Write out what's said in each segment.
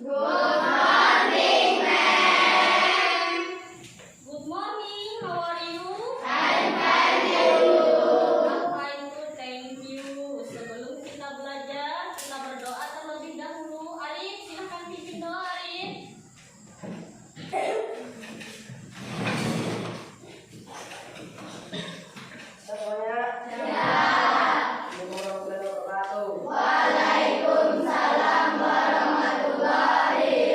Good morning, how are you? I'm fine too, thank you. Sebelum kita belajar, kita berdoa terlebih dahulu. Arif, silakan pimpin doa, Arif. Waalaikumsalam warahmatullahi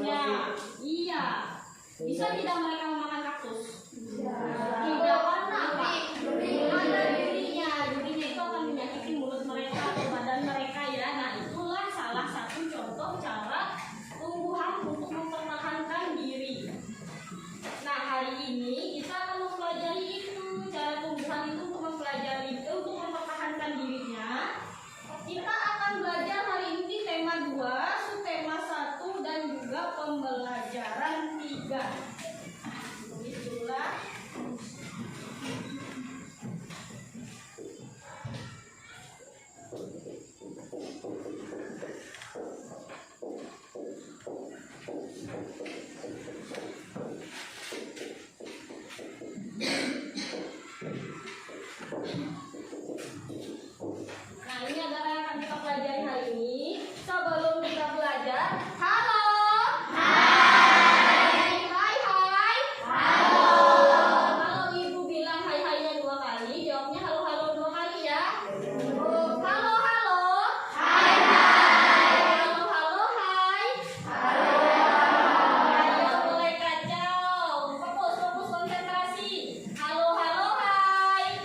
kaktusnya. Iya. Bisa tidak mereka memakan kaktus? Tidak, karena apa? Ada durinya. Durinya itu akan menyakiti mulut mereka atau badan mereka ya. Nah, itulah salah satu contoh cara tumbuhan untuk mempertahankan diri. Nah, hari ini kita akan mempelajari itu, cara tumbuhan itu untuk mempelajari untuk mempertahankan dirinya. Kita akan belajar hari ini tema 2, subtema 1 dan juga pembelajaran 3. Tulis dulu lah. Nah, ini adalah yang akan kita pelajari hari ini. Sebelum kita belajar, halo. Hai. Hai, hai. Halo. Kalau ibu bilang hai hainya 2 kali, jawabnya halo halo 2 kali ya. Halo halo. Hai hai. Halo halo hai. Halo. Ayo mulai kacau. Fokus fokus konsentrasi. Halo halo hai.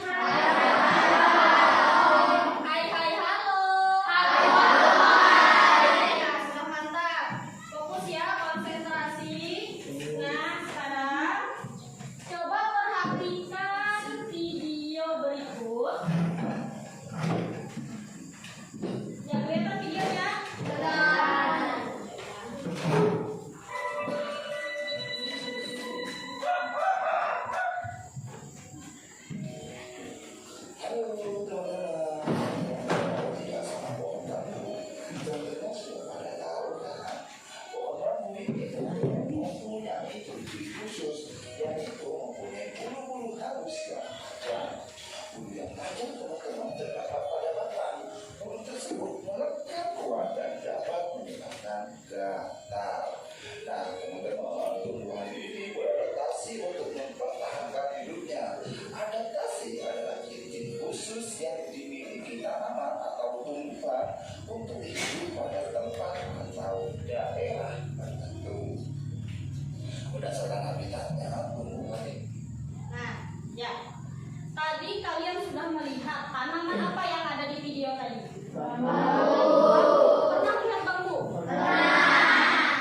Hai hai halo. Halo halo hai. Nah, sudah mantap. Fokus ya, konsentrasi. Nah, sekarang coba perhatikan video berikut. Yang kelihatan videonya? Halo teman-teman, tidak sama pohon bambu. Teman-teman sudah pada tahu kan? Pohon bambu ini mempunyai ciri khusus, yaitu mempunyai bulu-bulu halus yang tajam. Bulu yang tajam teman-teman terdapat pada batang. Bulu tersebut melekat kuat dan dapat menyebabkan gatal. Nah, teman-teman, tumbuhan ini beradaptasi untuk mempertahankan hidupnya. Adaptasi adalah ciri-ciri khusus yang dimiliki tanaman atau tumbuhan untuk hidup pada tempat atau daerah tertentu. Berdasarkan habitatnya, tumbuhan ini. Nah, ya. Tadi kalian sudah melihat tanaman apa yang ada di video tadi? Bambu. Pernah lihat bambu?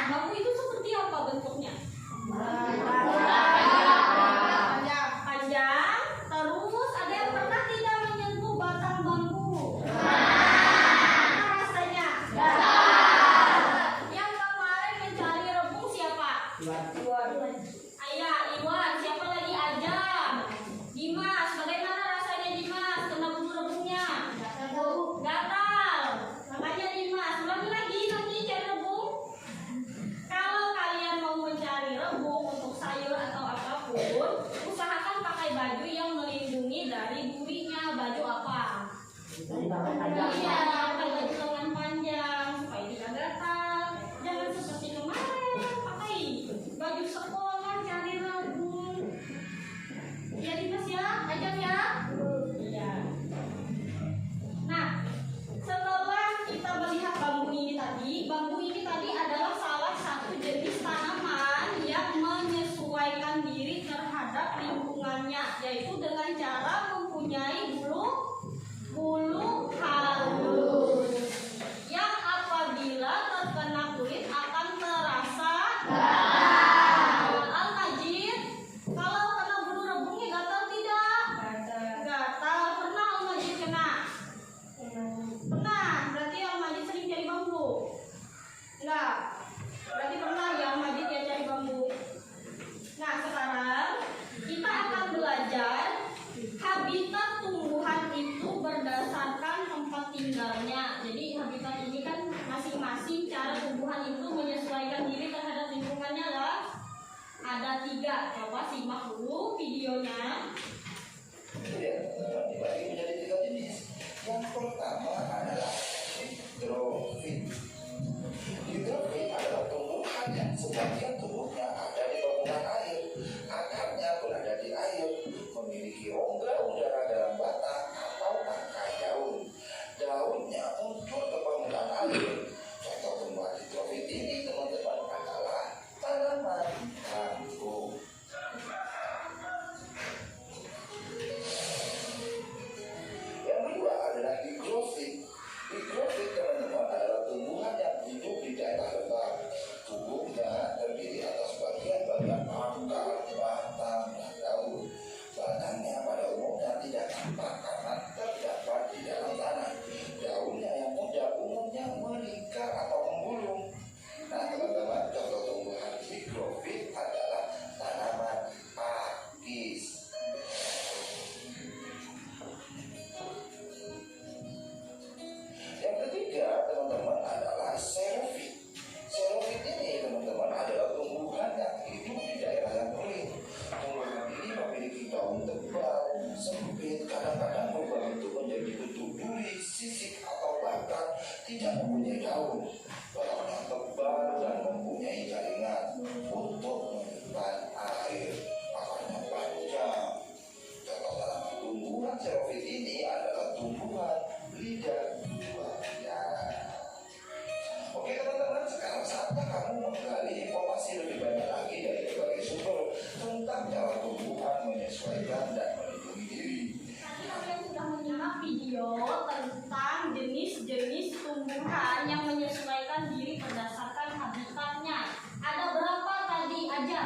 Bambu itu seperti apa bentuknya? Panjang. Terus ada yang pernah tidak menyentuh batang bambu? Gimana rasanya? Yang kemarin mencari rebung siapa? Ayah, Iwan. Siapa lagi? Ajam. Dimas. Bagaimana rasanya Dimas? Kena bulu rebungnya? Gatal. Makanya Dimas. Ulangi lagi nanti cari rebung. Kalau kalian mau mencari rebung untuk sayur atau apapun, usahakan pakai baju yang melindungi dari durinya. Baju apa? Iya, pakai baju lengan panjang supaya tidak gatal. Jangan seperti kemarin pakai baju sekolah cari rebung. Ya Dimas ya, Ajam ya. Iya. Nah, setelah kita melihat bambu ini tadi adalah salah satu jenis tanaman yang menyesuaikan diri terhadap lingkungannya, yaitu dengan cara mempunyai bulu halus yang apabila terkena kulit akan terasa gatal. Al-Majid, kalau kena bulu rebungnya gatal tidak? Gatal. Pernah Al-Majid kena? Pernah. Berarti Al-Majid sering cari bambu? Enggak. Berarti pernah ya Al-Majid ya cari bambu. Nah, sekarang kita akan belajar habitat tumbuhan itu berdasarkan tempat tinggalnya. Jadi habitat ini kan masing-masing cara tumbuhan itu menyesuaikan diri terhadap lingkungannya lah. Ada 3. Coba simak dulu videonya. Ya, teman-teman, dibagi menjadi 3 jenis. Yang pertama adalah hidrofit. Hidrofit adalah tumbuhan yang sebagian tubuhnya ada di permukaan air, akarnya berada di air, memiliki rongga udara dalam batang atau tangkai daun. Daunnya muncul ke permukaan air. Contoh tumbuhan hidrofit ini teman-teman adalah mempunyai daun, batang yang tebal dan mempunyai jaringan untuk menyimpan air. Akarnya panjang. Contoh tumbuhan xerophyll ini adalah tumbuhan lidah buaya. Oke teman-teman, sekarang saatnya kamu menggali informasi lebih banyak lagi dari berbagai sumber tentang cara tumbuhan menyesuaikan dan melindungi diri. Tadi kalian sudah menyimak video tentang jenis-jenis tumbuhan yang menyesuaikan diri berdasarkan habitatnya. Ada berapa tadi aja?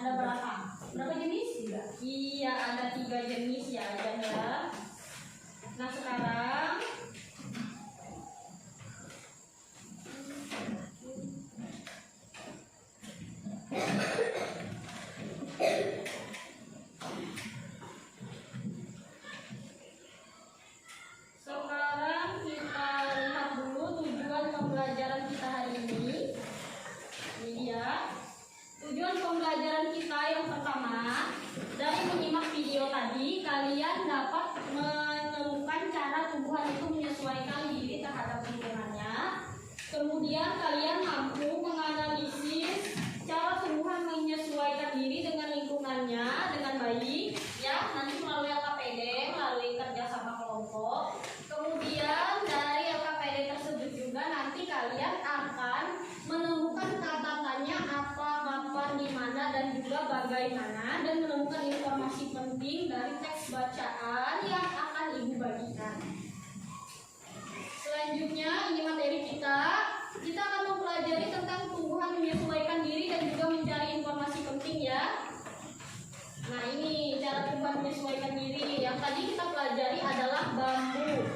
Ada berapa? Berapa jenis? Iya, ada 3 jenis ya aja ya. Nah sekarang kita lihat dulu tujuan pembelajaran kita hari ini. Ini dia. Tujuan pembelajaran kita yang pertama, dari menyimak video tadi, kalian dapat menemukan cara tumbuhan itu menyesuaikan diri terhadap lingkungannya. Kemudian kalian mampu menganalisis cara tumbuhan menyesuaikan diri dengan lingkungannya dengan baik, ya, nanti melalui LKPD, melalui kerjasama kelompok. Kemudian dari LKPD tersebut juga nanti kalian akan menemukan kata-katanya apa, kapan, di mana, dan juga bagaimana, dan menemukan informasi penting dari teks bacaan yang akan ibu bagikan. Selanjutnya ini materi kita akan mempelajari tentang tumbuhan menyesuaikan diri dan juga mencari informasi penting ya. Nah ini cara tumbuhan menyesuaikan diri. Yang tadi kita pelajari adalah bambu.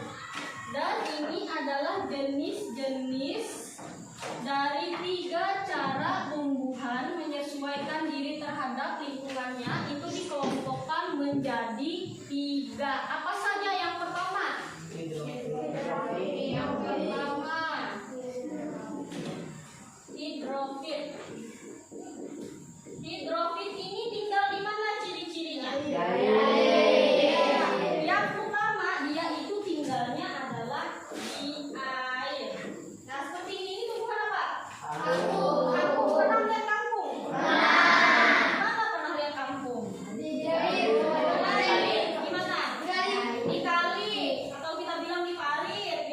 Dan ini adalah jenis-jenis dari 3 cara tumbuhan menyesuaikan diri terhadap lingkungannya. Itu dikelompokkan menjadi 3. Apa saja yang pertama? Yang pertama hidrofit. Hidrofit ini tinggal di mana ciri-cirinya? Yang utama dia itu tinggalnya adalah di air. Nah seperti ini tumbuhan apa? Kangkung. Kangkung pernah lihat kangkung? Mana pernah lihat kangkung? Di mana? Di kali atau kita bilang di parit.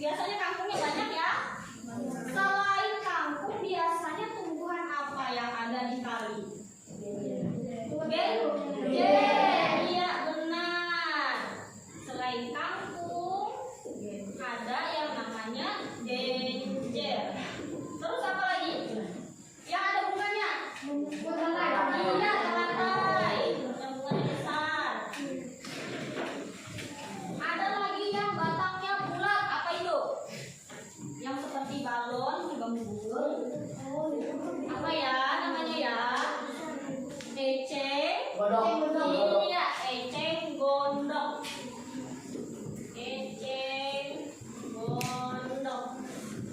Biasanya kangkungnya banyak ya. Selain kangkung biasanya tumbuhan apa yang ada di kali? Iya benar. Selain kangkung ada yang namanya genjer. Terus apa lagi? Yang ada bunganya? Iya teratai. Yang bunganya besar. Ada lagi yang batangnya bulat. Apa itu? Yang seperti balon menggembung. Apa ya namanya ya? Eceng gondok. Iya, eceng gondok. Eceng gondok.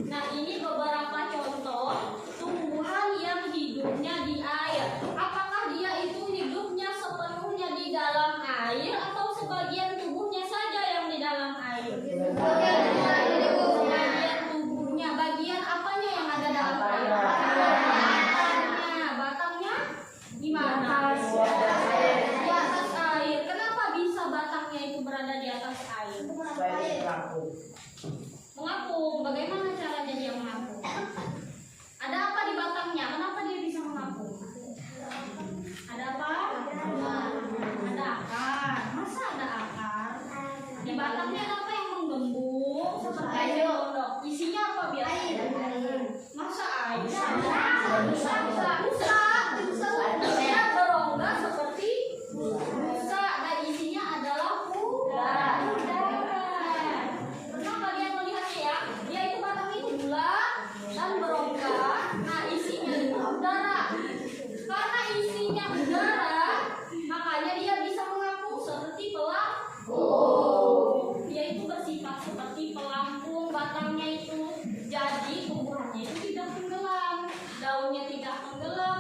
Nah, ini beberapa contoh tumbuhan yang hidupnya di air. Apakah dia itu hidupnya sepenuhnya di dalam air atau sebagian tubuhnya saja yang di dalam air? Bagian tubuhnya, bagian apanya yang ada dalam air? Batangnya di mana? Di atas air. Kenapa bisa batangnya itu berada di atas air? Mengapung. Bagaimana caranya dia mengapung? Ada apa di batangnya? Kenapa dia bisa mengapung? Ada apa? Ada akar. Masa ada akar? Di batangnya ada apa yang menggembung seperti gondok? Isinya apa biasanya? Masa air? Busa. Dia berongga seperti busa dan isinya adalah udara. Pernah kalian melihatnya ya? Dia itu batangnya itu bulat dan berongga. Nah isinya itu udara. Karena isinya udara, makanya dia bisa mengapung seperti pelampung. Dia itu bersifat seperti pelampung batangnya itu. Jadi tumbuhannya itu tidak tenggelam, daunnya tidak tenggelam,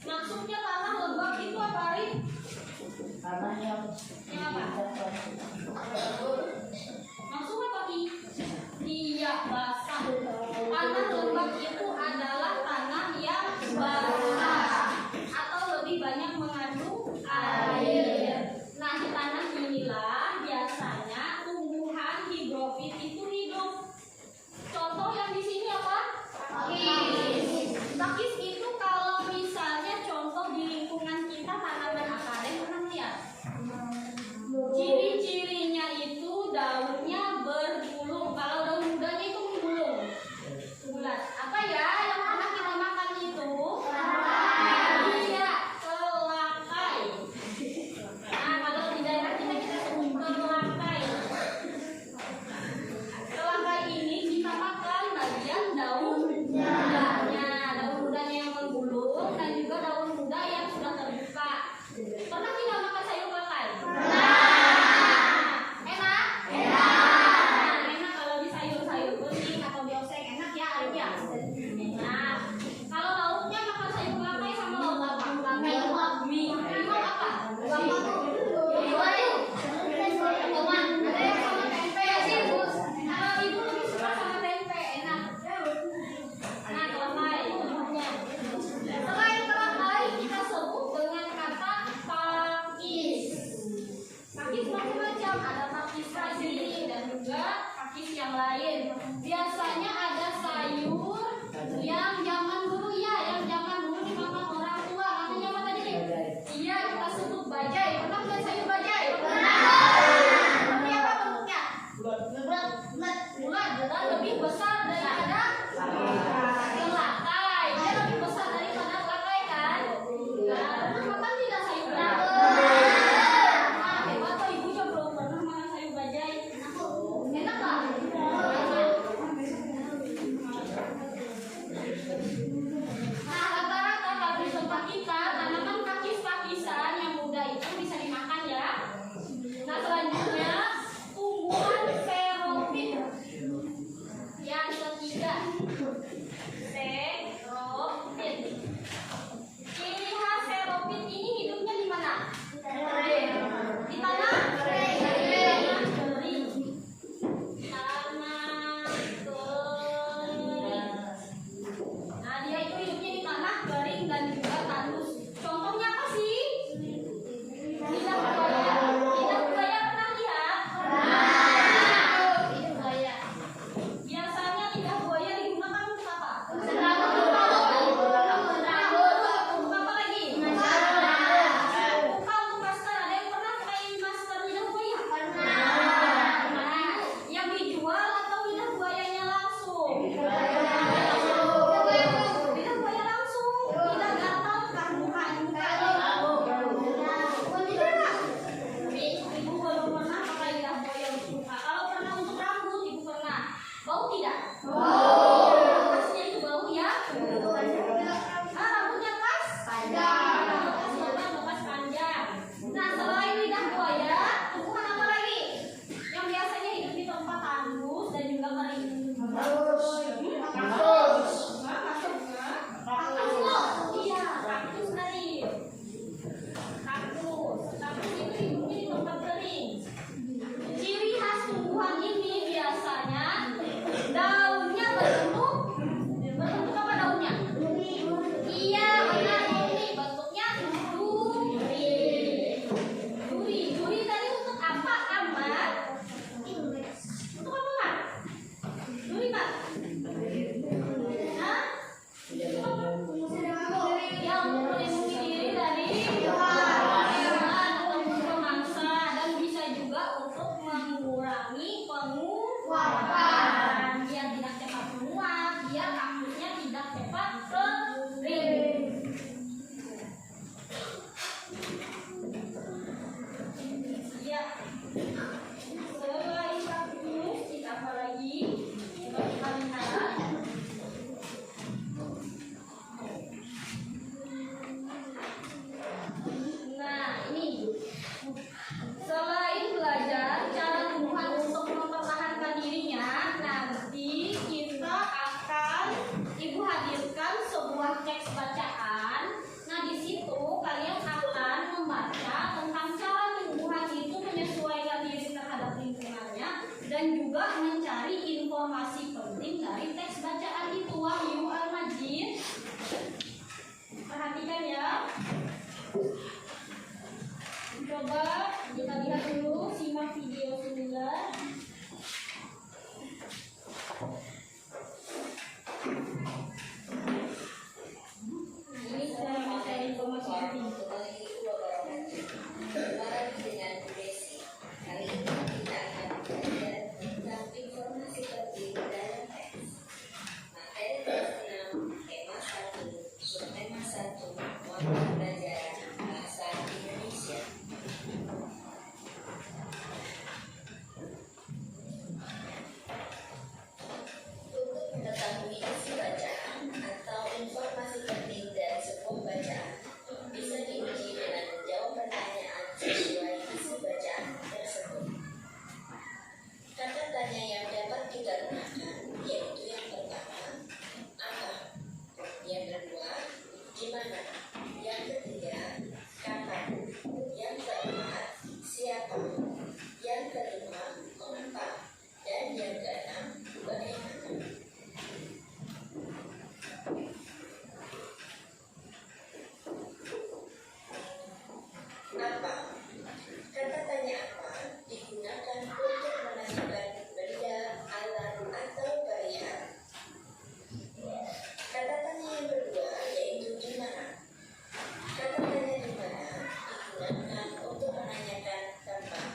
Maksudnya tanah lembab itu apa, Ari? Tanah yang apa? Maksudnya apa, Ki? Iya, basah. Tanah lembab itu adalah tanah yang basah atau lebih banyak mengandung air. Nah, di tanah inilah biasanya tumbuhan higrofit itu hidup. Contoh yang di sini apa? Pakis. Pakis itu kalau misalnya contoh di lingkungan kita tanaman akarem pernah lihat? Ciri-cirinya itu daunnya bergulung. Kalau daun mudanya itu menggulung. Bulat. Apa ya yang pernah kita makan itu? Iya, telakai. Nah, kalau di daerah kita sebut telakai. Telakai ini kita makan bagian daun mudanya. Daun mudanya yang menggulung dan juga daun muda yang sudah terbuka. Pernah tidak makan sayur telakai? Enak? Enak kalau di sayur-sayur bening atau di oseng enak ya, Arif ya? Nah, kalau lauknya makan sayur telakai sama lauk apa? Mie. Lauk apa? Ada yang sama tempe sih, Bu. Kalau ibu lebih suka sama tempe, enak. Nah, telakai. Selain telakai, kita sebut dengan kata pakis. Pakis macam-macam, ada pakis rajin dan juga pakis yang lain. Biasanya ada sayur yang zaman dulu ya, yang zaman dulu dimakan orang tua. Namanya apa tadi? Iya, kita sebut bajai. Pernah lihat sayur bajai? Seperti apa bentuknya? Bulat dan lebih besar daripada telakai. Dia lebih besar daripada telakai kan? Nah, pernah makan tidak sayur bajai? Nah, hebat kok ibu juga belum pernah makan sayur bajai. Enak nggak? Nah, rata-rata kalau di tempat kita tanaman pakis-pakisan yang muda itu bisa dimakan ya. Nah, selanjutnya tumbuhan xeropit. Yang ketiga, xeropit. Ciri khas xeropit ini hidupnya di mana? Di tanah kering. Tanah kering. Nah, dia itu hidupnya di tanah kering dan juga tandus. Contohnya apa sih? Lidah buaya. Lidah buaya pernah lihat? Lidah buaya. Biasanya lidah buaya digunakan untuk apa? Untuk apa lagi? Untuk masker. Ada yang pernah pakai masker Yang keempat, siapa? Yang kelima, mengapa? Dan yang keenam, bagaimana? Apa? Kata tanya apa digunakan untuk menanyakan benda, alat, atau perihal. Kata tanya yang kedua yaitu di mana. Kata tanya di mana digunakan untuk menanyakan tempat.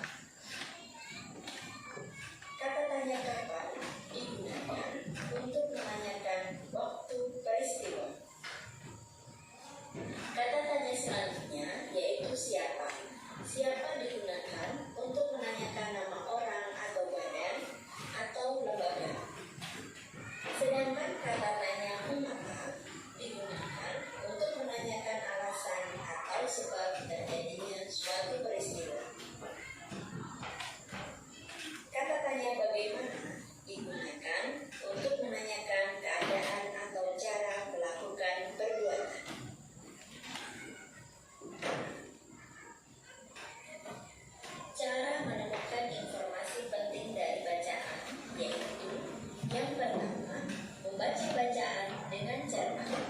Kata tanya kapan digunakan untuk menanyakan waktu peristiwa. Kata tanya selanjutnya yaitu siapa. Siapa digunakan untuk menanyakan nama orang atau badan atau lembaga. Sedangkan kata tanya mengapa digunakan untuk menanyakan alasan atau sebab terjadinya suatu peristiwa. Kata tanya bagaimana digunakan untuk menanyakan keadaan atau cara melakukan perbuatan. Cara menemukan informasi penting dari bacaan yaitu yang pertama, membaca bacaan dengan cermat.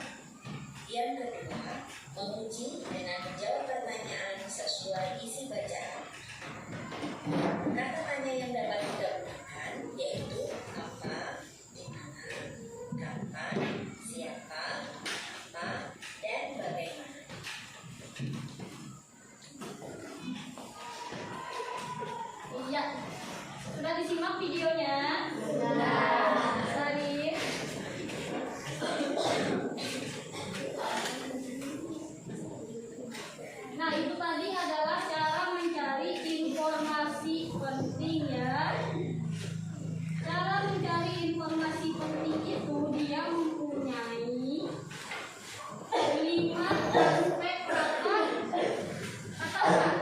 Yang kedua, menguji dengan menjawab pertanyaan sesuai isi bacaan. Kata tanya yang dapat digunakan yaitu apa, di mana, kapan, siapa, apa, dan bagaimana. Iya, sudah disimak videonya? Sudah. Salih. Nah, itu tadi adalah cara mencari informasi penting ya. Cara mencari informasi penting itu dia mempunyai 5 aspek kata apa?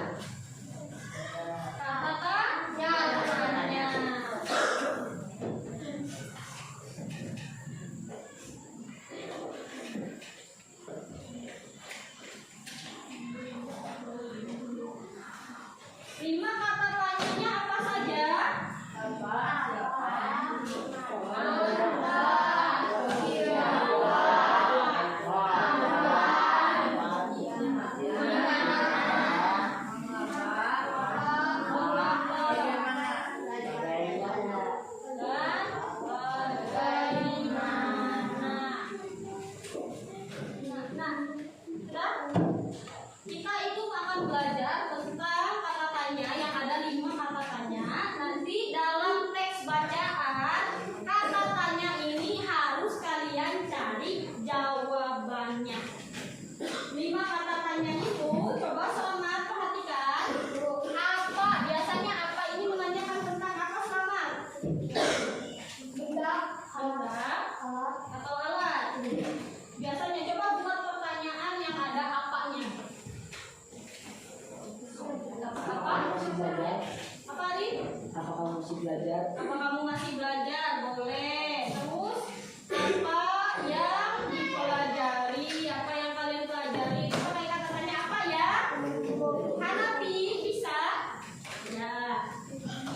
Belajar. Apa kamu masih belajar? Boleh. Terus apa yang dipelajari? Apa yang kalian pelajari? Pakai kata tanya apa ya? Hanapi bisa? Ya.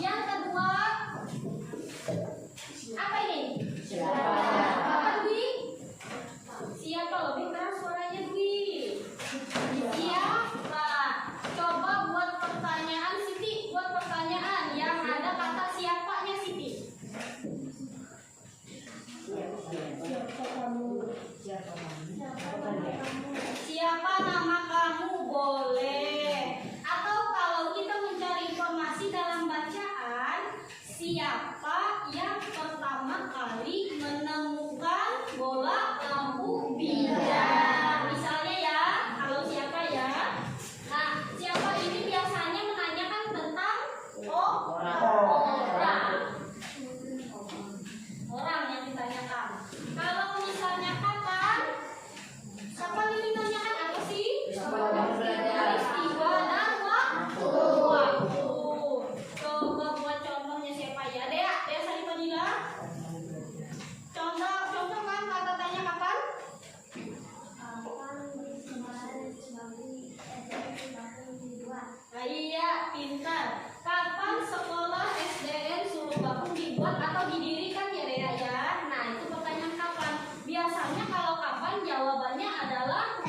Yang kedua apa ini? Siapa? Apa Dwi? Siapa? Lebih keras suaranya Dwi. Siapa? Coba buat pertanyaan Siti, buat pertanyaan yang ada kata siapanya Siti. pintar. Kapan sekolah SDN Sulubakung dibuat atau didirikan ya Dea ya? Nah itu pertanyaan kapan. Biasanya kalau kapan jawabannya adalah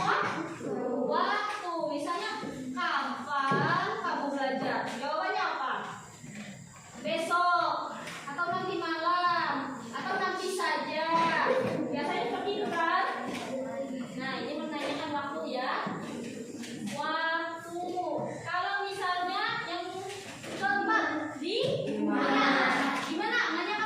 waktu. Misalnya kapan kamu belajar? Jawabannya apa? Besok, atau nanti malam, atau nanti saja. Biasanya seperti itu kan? Nah ini menanyakan waktu ya. Waktu. Kalau misalnya yang keempat di mana? Di mana? Nanya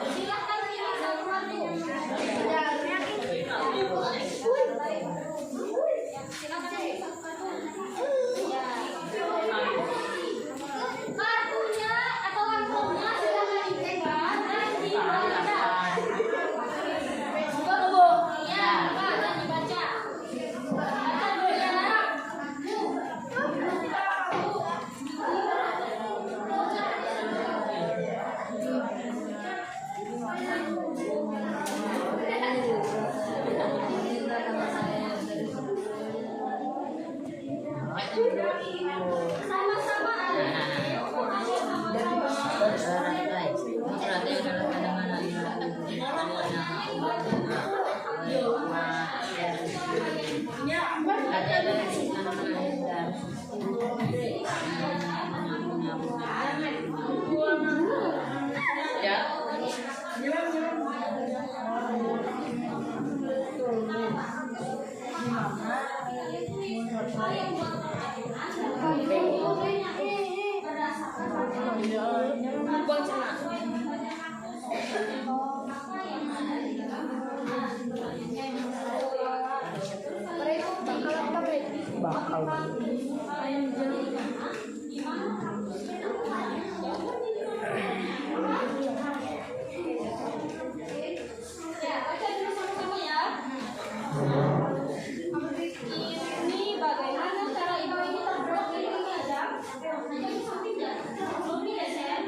Silakan pilih satu-satu. Silakan pilih satu-satu. Ya. Kartunya atau amplopnya silakan dipegang dan dibaca. Ya, Pak, dan dibaca. Baca dulu ya. Sama-sama adik. Bakal. Ya, baca dulu sama-sama ya. Ini bagaimana cara ibu ini terblok ini aja. Nanti di samping ya. Belum ya, Sen.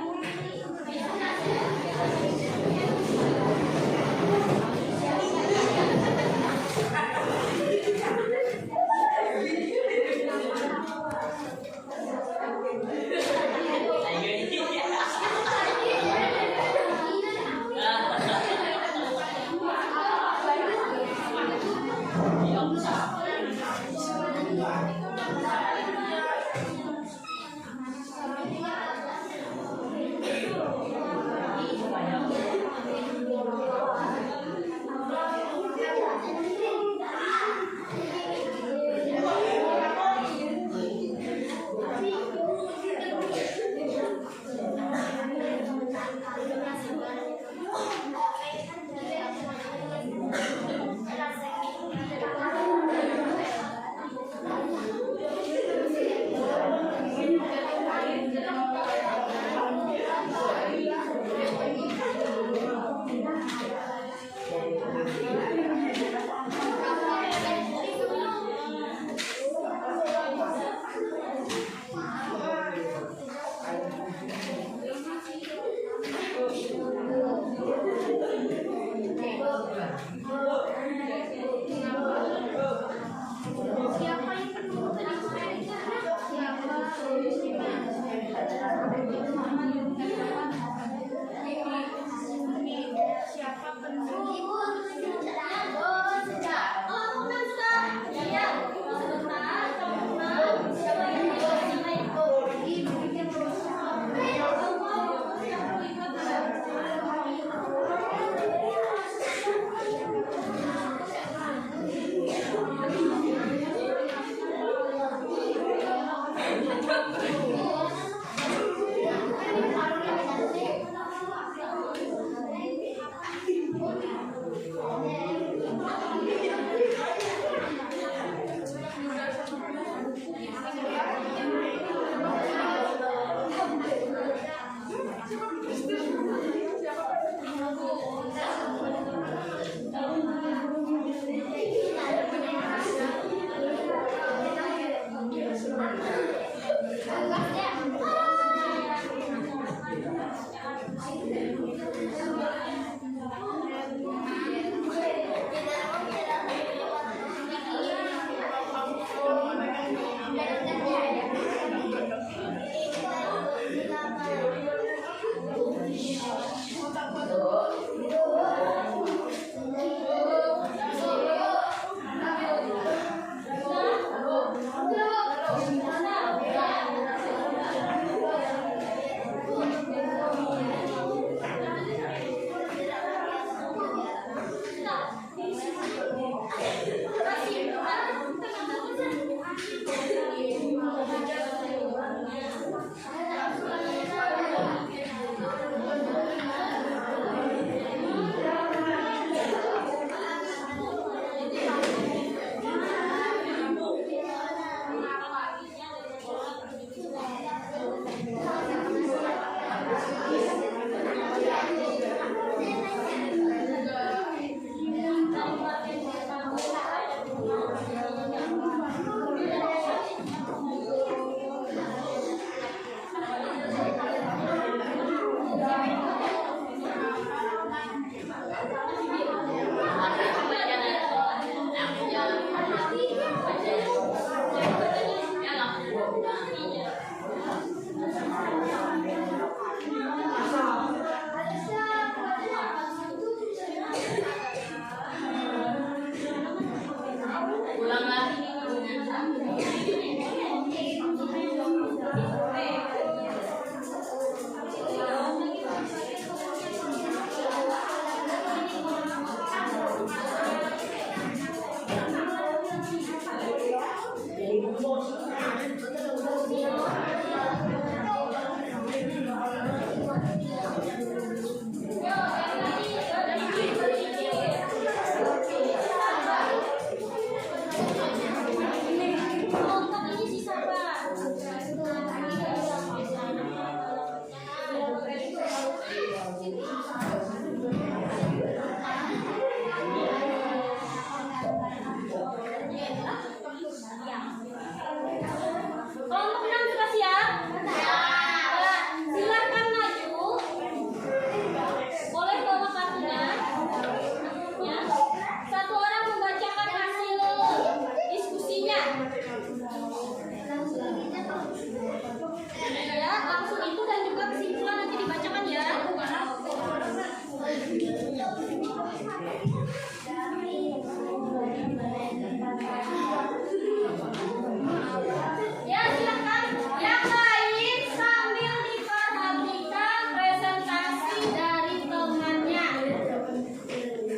Ya, silakan. Yang lain sambil diperhatikan presentasi dari temannya.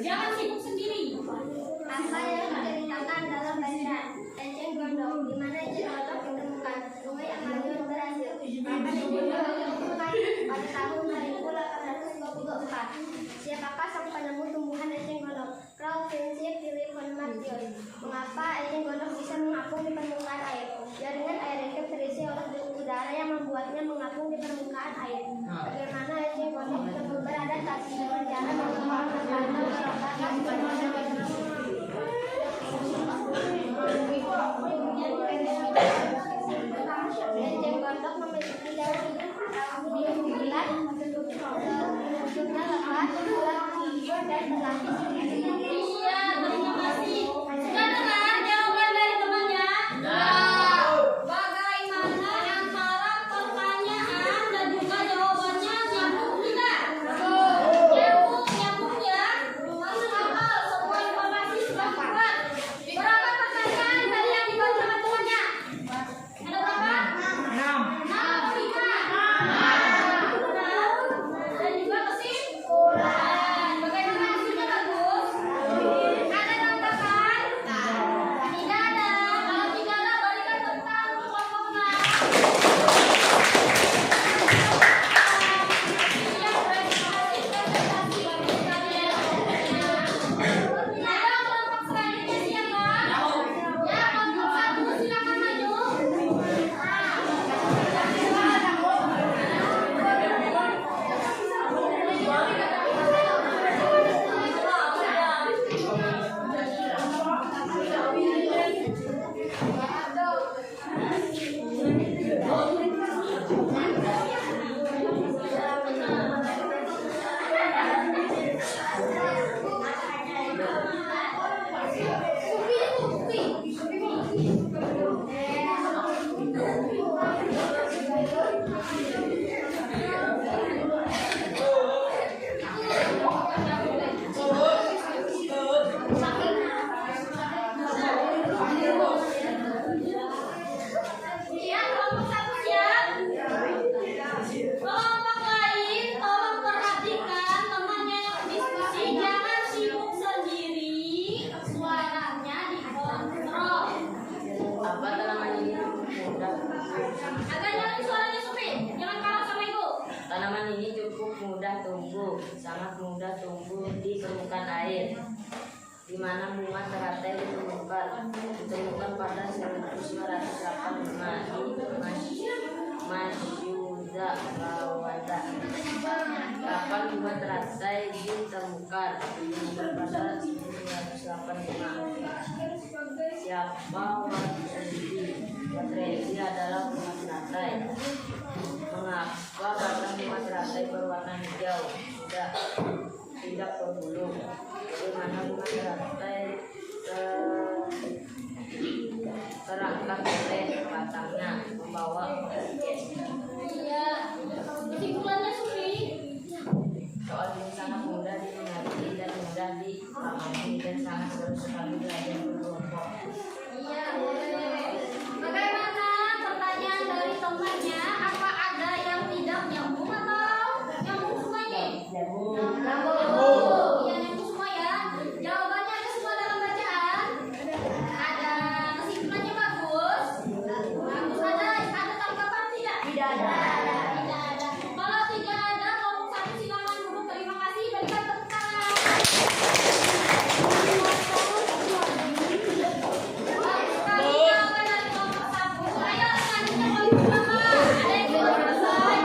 Jangan sibuk sendiri. Apa yang diceritakan dalam bacaan Eceng Gondok, di mana Eceng Gondok ditemukan? Sungai Amazon berhasil. Kapan Eceng Gondok ditemukan? Pada tahun 1824. Siapakah sang penemu tumbuhan Eceng Gondok? Ralph Vincent Philip von Martius. Mengapa Eceng Gondok bisa mengapung di permukaan air? Jaringan aerobic terisi oleh udara yang membuatnya mengapung di permukaan air. Bagaimana Eceng Gondok bisa beradaptasi dengan cara mengembang makanan Eceng Gondok memiliki daun bulat, bentuknya lebat, dan berlapis. Iya, terima kasih. Sudah dengar jawaban dari temannya? Bagaimana antara pertanyaan dan juga jawabannya nyambung tidak? Nyambung ya. Masuk akal, semua informasi sudah kuat. Berapa pertanyaan tadi yang dibaca sama temannya? Ada berapa? 6 atau 5? 6 dan juga kesimpulan. Bagaimana hasilnya, bagus? Ada tanggapan? Tidak ada. Kalau tidak ada, balikan tentang kelompok 6. Siap, presentasi bagus kalian. Ayo kelompok selanjutnya siapa? Ya, kelompok 1 silakan maju. Iya, kelompok 1 siap. Kelompok lain, tolong perhatikan temannya yang diskusi. Jangan sibuk sendiri. Suaranya dikontrol. Apa tanaman ini cukup mudah? Agak nyalain suaranya, Supi. Jangan kalah sama ibu. Tanaman ini cukup mudah tumbuh, sangat mudah tumbuh di permukaan air, di mana bunga teratai ditemukan pada 1985 di Masyuda Rawada. Kapan bunga teratai ditemukan pada 1985. Siapa Watrezi adalah bunga teratai. Mengapa batang bunga teratai berwarna hijau? Tidak berbulu. Bagaimana bunga teratai terangkat oleh batangnya membawa oksigen? Iya. Kesimpulannya, Supi. Soal ini sangat mudah dimengerti dan mudah dipahami dan sangat seru sekali belajar berkelompok. Iya, boleh. Bagaimana pertanyaan dari temannya? Apa ada yang tidak nyambung atau nyambung semuanya? Nyambung. Iya, nyambung semua ya. Jawabannya ada semua dalam bacaan. Ada kesimpulannya bagus. Bagus, ada tanggapan tidak? Tidak ada. Tidak ada. Kalau tidak ada, kelompok 1 silakan duduk. Terima kasih. Berikan tepuk tangan. Bagus sekali jawaban dari kelompok 1. Ayo selanjutnya kelompok 2. Ada yang belum selesai?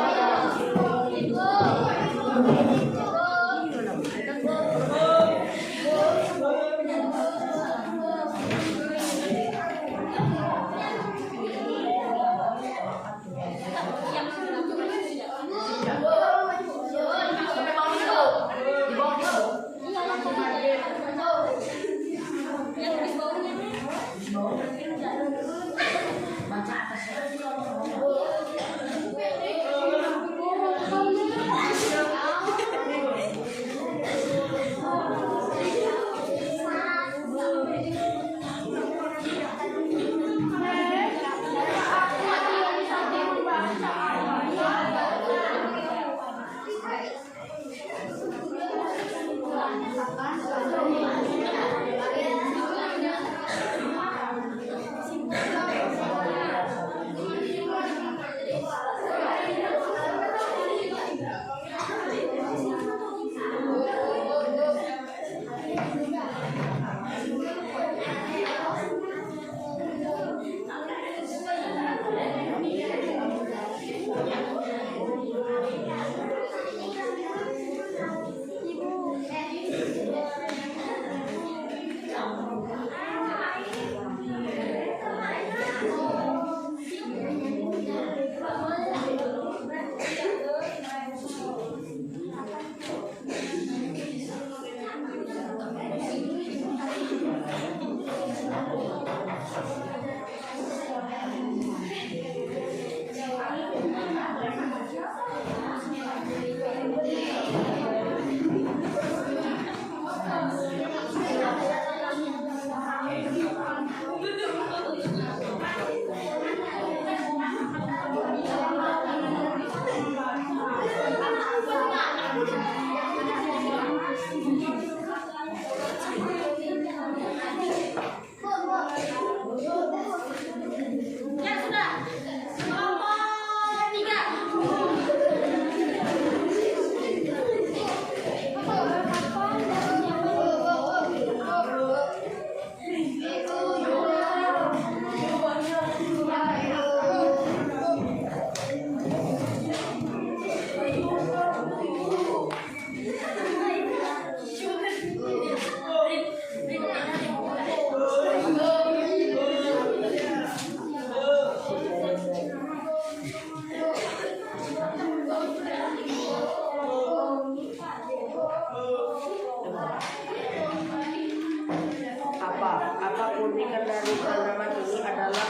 diberikan dari tanaman ini adalah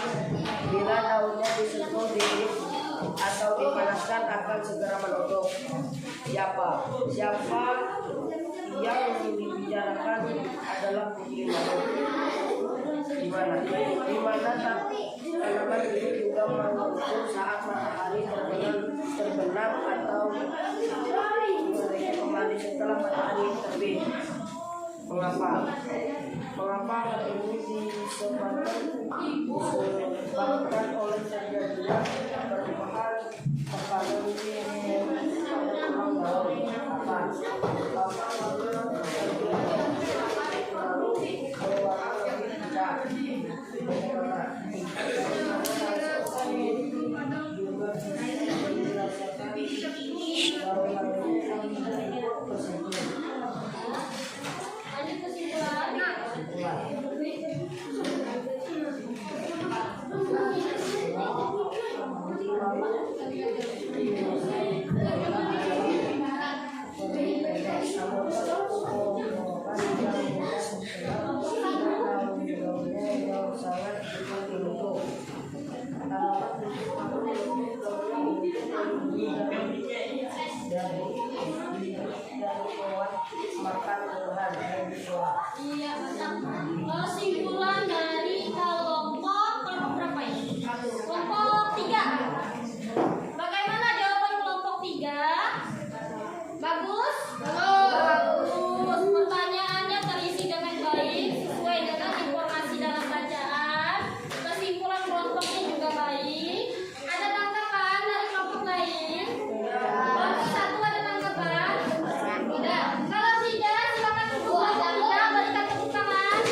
bila daunnya disentuh dingin atau dipanaskan akan segera meletup. Siapa yang dibicarakan adalah Putri Maru. Di mana tanaman ini juga meletup saat matahari terbenam atau kembali setelah matahari terbit. Mengapa hal ini disebabkan oleh terjadinya perubahan tekanan pada tulang daun apa lalu berwarna lebih hijau. Juga dirasakan Iya, kesimpulan dari kelompok berapa ini? Kelompok 3. Bagaimana jawaban kelompok 3? Bagus? Bagus. Pertanyaannya terisi dengan baik, sesuai dengan informasi dalam bacaan. Kesimpulan kelompoknya juga baik. Ada tanggapan dari kelompok lain? Kelompok 1 ada tanggapan? Tidak. Kalau tidak, silakan kelompok 3 berikan tepuk tangan.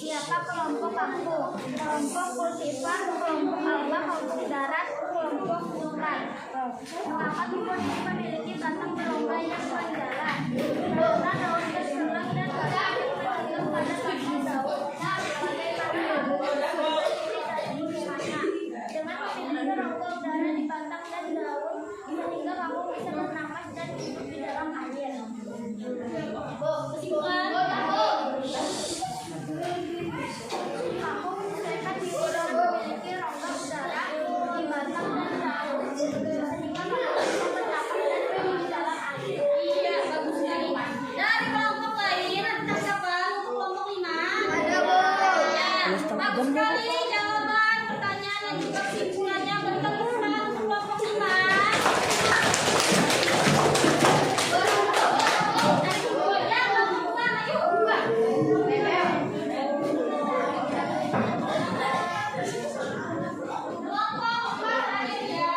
Siapa kelompok kampung? Kelompok kultivar, kelompok alba, kelompok darat, kelompok hutan. Mengapa timun ini memiliki batang berlomba yang berjalan? Karena daun bersumber dan batang bergantung pada batang daun. Dengan memiliki rongga udara di batang dan daun, sehingga kamu bisa bernapas dan hidup di dalam air. Kesimpulan. Kamu menyesuaikan diri dan memiliki rongga udara di batang dan daun, sehingga kamu bisa bernapas dan hidup di dalam air. Iya, bagus sekali. Dari kelompok lain ada tanggapan untuk kelompok 5? Ada, Bu. Ya, bagus sekali jawaban pertanyaan dan juga kesimpulannya. Berikan tepuk tangan untuk kelompok 5. Ya, kelompok 6, ayo. Kelompok 4 akhir ya.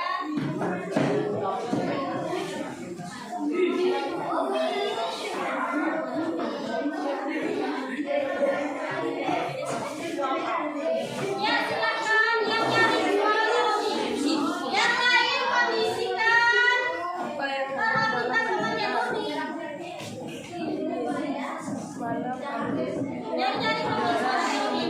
Ya, silakan yang nyari suara kondisi. Yang lain kondisikan. Perhatikan temannya Nurni. Yang nyari suara kondisi. Nyari Nurni.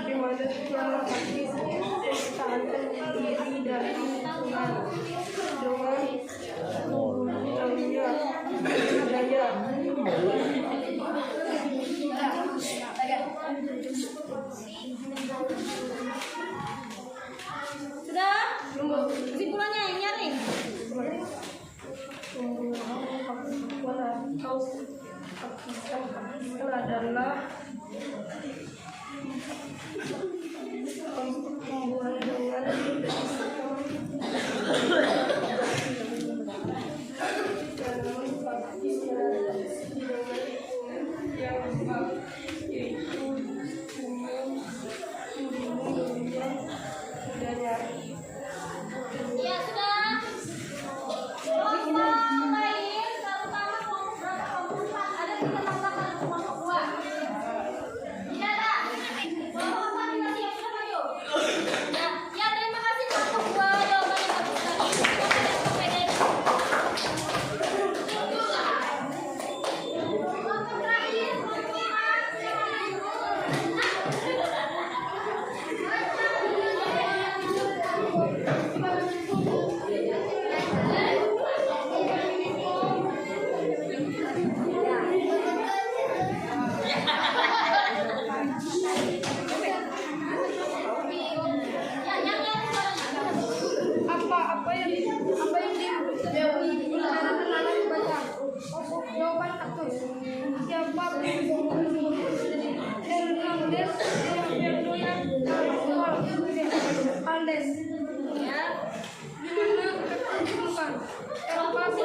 Di mana Tuhan diri dari Tuhan Sudah? Kesimpulannya yang nyaring. Itu adalah hubungan dengan Ya sudah. Kelompok lain, terutama kelompok berapa? Kelompok 4. Ada 3 tambahan kelompok 2. Tidak ada. Kelompok 4 tidak siap, sudah maju. Nah, ya terima kasih kelompok 2 jawabannya bagus sekali. Kelompok terakhir, kelompok apa yang dibicarakan dalam baca jawaban kasus siapa Hernandez Verdoya Aldes dimana ditemukan evakuasi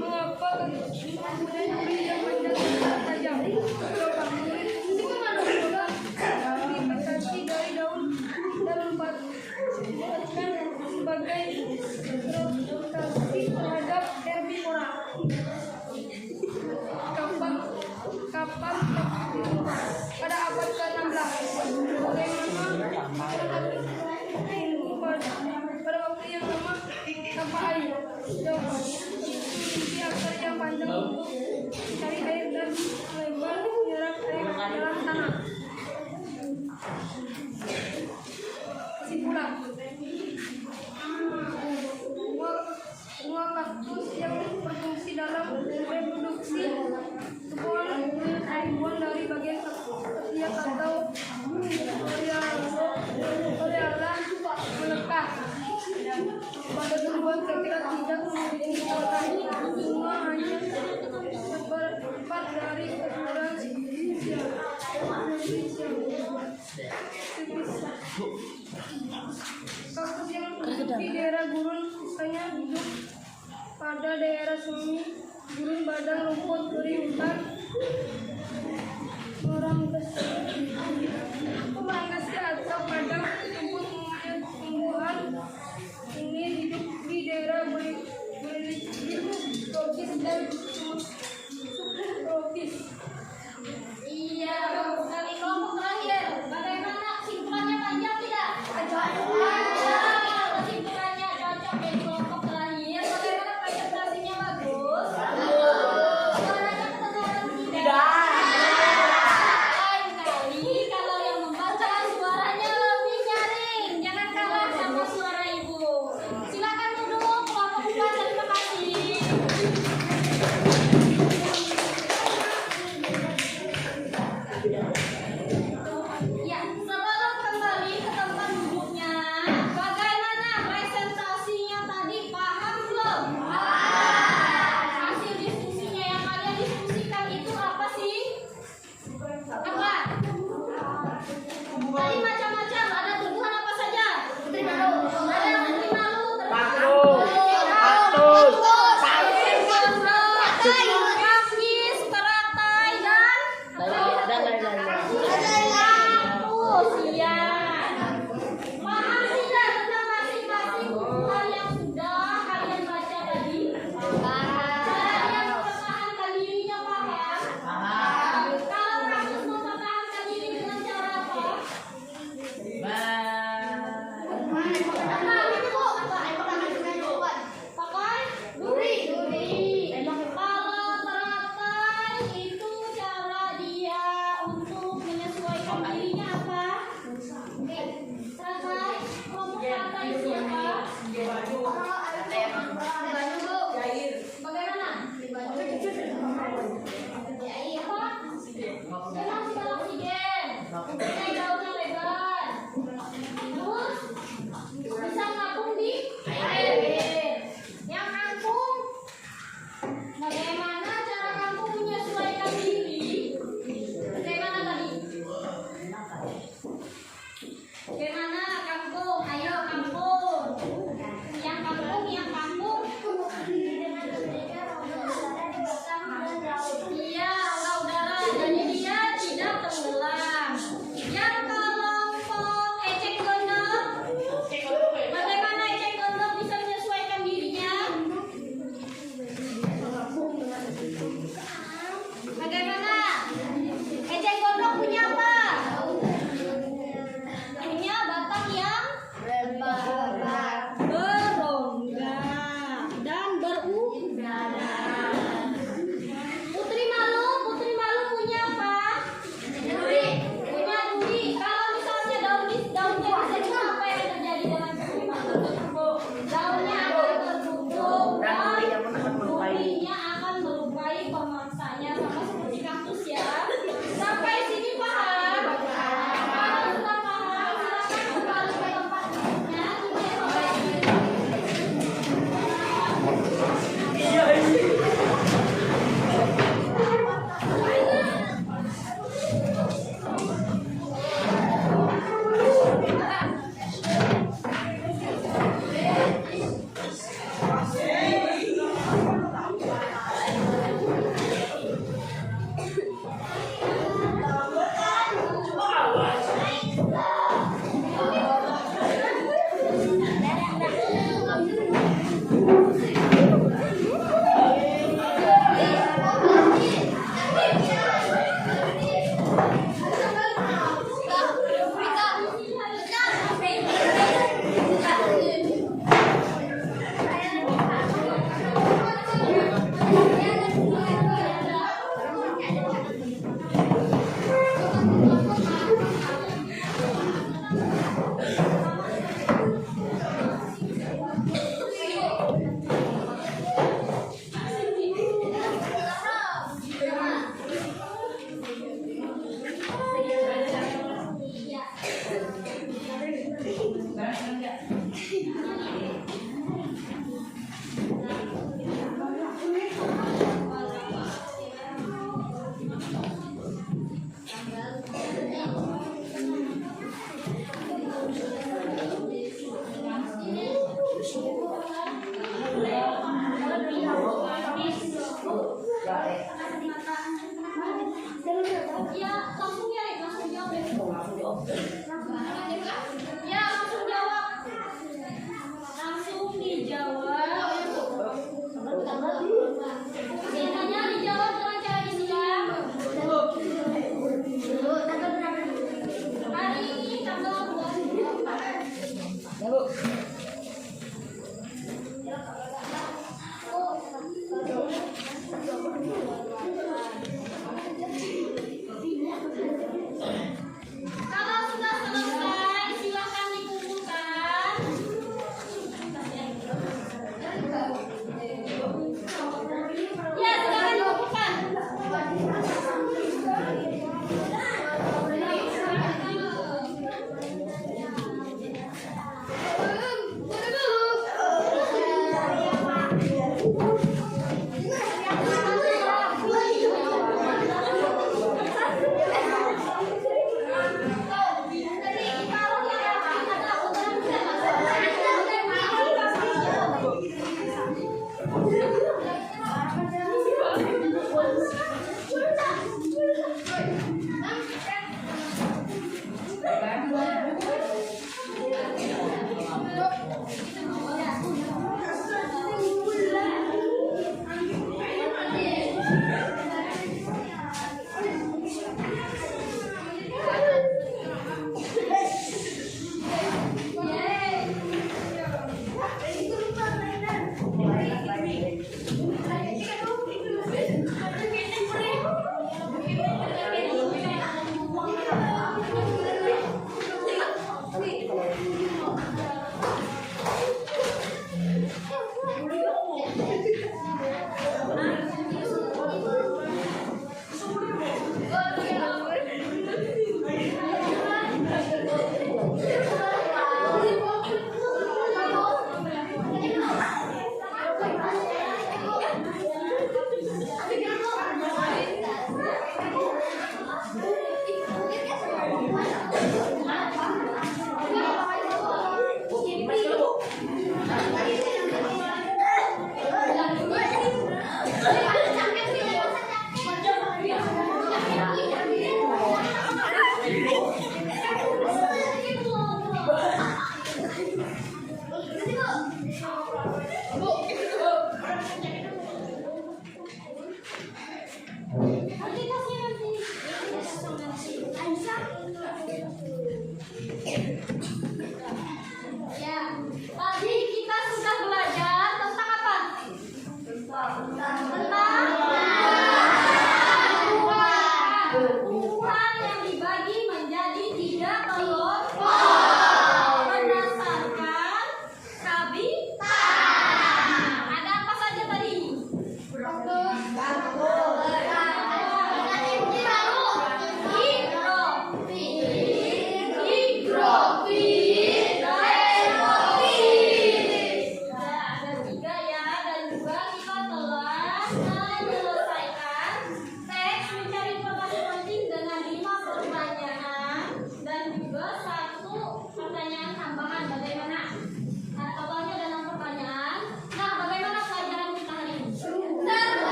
mengapa murid yang menjadi tajam coba murid dibatasi dari daun dan empat sebagai protesi terhadap herbivora. Kapan pada abad ke-16 bagaimana pada waktu yang lama tanpa air. Jawaban memiliki akar yang panjang untuk mencari air dan lebar menyerap air dalam tanah. Kesimpulan, bunga kaktus yang berfungsi dalam reproduksi ribuan dari bagian ketiak atau areola melekat pada tumbuhan ketiak tidak memiliki batang. Bunga hanya seperempat dari keseluruhan spesies. Kaktus yang di daerah gurun biasanya hidup pada daerah semi gurun padang rumput kering hutan merangkasi atau padang rumput tumbuhan ini hidup di daerah tropis dan subtropis. Iya, bagus sekali. Kelompok terakhir, bagaimana kesimpulannya panjang tidak? Kesimpulannya cocok ya di kelompok terakhir. Bagaimana presentasinya bagus? Suaranya kedengaran tidak? Lain kali kalau yang membaca suaranya lebih nyaring.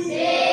C.